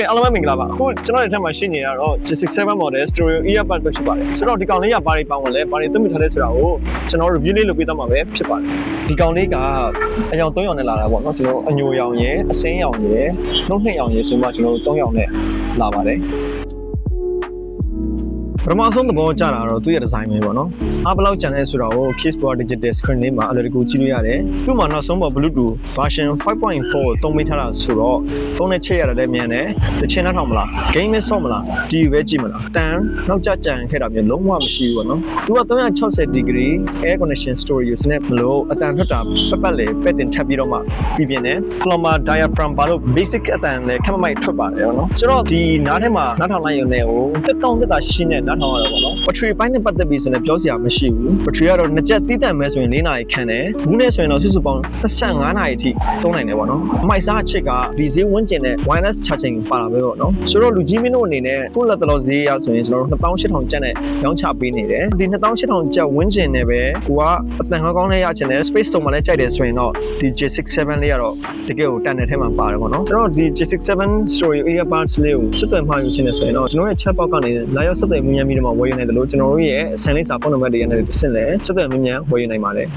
အားလုံးပဲမင်္ဂလာပါအခုကျွန်တော်ရဲ့ထက်မှာရှိနေရတော့ G67 model stereo earbud ပဲဖြစ်ပါတယ်ဆိုတော့ဒီကောင်လေးကဘာတွေပေါင်းလဲဘာတွေသတ်မှတ်ထားလဲဆိုတာကိုကျွန်တော် review လေးလုပ်ပေးသွားမှာပဲဖြစ်ပါတယ်ဒီကောင်လေးကအယောင်3ယောင်နဲ့လာတာပေါ့နော်ကျွန်တော်အညိုရောင်ရယ်အစင်းရောင်ရယ်နှုတ်2ယောင်ရယ်ဆိုမှကျွန်တော်3ယောင်နဲ့လာပါတယ်ပထမဆုံးသဘောကျတာတော့သူ့ရဲ့ design ပဲပေါ့နော်အားဘယ်လောက်ကျန်လဲဆိုတာကို Keyboard Digital Screen လေးမှာအလွယ်တကူကြည့်လို့ရတယ်သူ့မှာနောက်ဆုံးပေါ် Bluetooth version 5.4 သုံးပေးထားတာဆိုတော့ဖုန်းနဲ့ချိန်ရတာလည်းမြန်တယ်တချင်နှောက်မလား game နဲ့ဆော့မလားဒီပဲကြည့်မလားတန်နောက်ကျကြံခဲ့တာမျိုးလုံးဝမရှိဘူးပေါ့နော်သူက360 degree air condition storage စနစ်မလို့အတန်ထွက်တာပတ်လေပက်တင်ထပ်ပြီးတော့မှပြပြင်းတယ် Plumber diaphragm ဘာလို့ basic အတန်လည်းခက်မမိုက်ထွက်ပါတယ်ပေါ့နော်ဆိုတော့ဒီနားထဲမှာနားထောင်လိုက်ရုံနဲ့ဟိုတက်တောင့်တက်တာရှိနေနားထောင်ရတော့ပေါ့နော် battery ပိုင်းနဲ့ပတ်သက်ပြီးဆိုရင်ပြောစရာမရှိဘူး battery ကတော့2ချက်တီးတန့်မဲဆိုရင်4နာရီခန့်တယ်ဘူးနဲ့ဆိုရင်တော့စုစုပေါင်း25နာရီအထိသုံးနိုင်တယ်ပေါ့နော်အမိုက်စားအချစ်ကဒီဈေးဝန်းကျင်နဲ့ wireless charging ပါလာပဲပေါ့နော်ဆိုတော့လူကြီးမင်းတို့အနေနဲ့ခုလက်တလောဈေးရဆိုရင်ကျွန်တော်တို့2800ကျပ်နဲ့ရောင်းချပေးနေတယ်ဒီ2800ကျပ်ဝန်းကျင်နဲ့ပဲကိုကအတန်ကောင်းနဲ့ရချင်တယ် space တုံးမှလည်းကြိုက်တယ်ဆိုရင်တော့ဒီ J67 လေးကတော့တကယ်ကိုတန်တဲ့ထဲမှာပါတယ်ပေါ့နော်ကျွန်တော်ဒီ J67 stereo earbuds လေးကိုစစ်သွယ်မှာယူချင်တယ်ဆိုရင်တော့ကျွန်တော်ရဲ့ chat box ကနေလာရောက်စစ်သွယ်မြင်မြန်ပြီးတော့ဝယ်ယူနိုင်တယ်လို့ကျွန်တော်တို့ရဲ့ဆန်လေးစာဖုန်းနံပါတ်တွေနဲ့တစ်ဆင့်လဲစစ်သွယ်မြင်မြန်ဝယ်ယူနိုင်ပါတယ်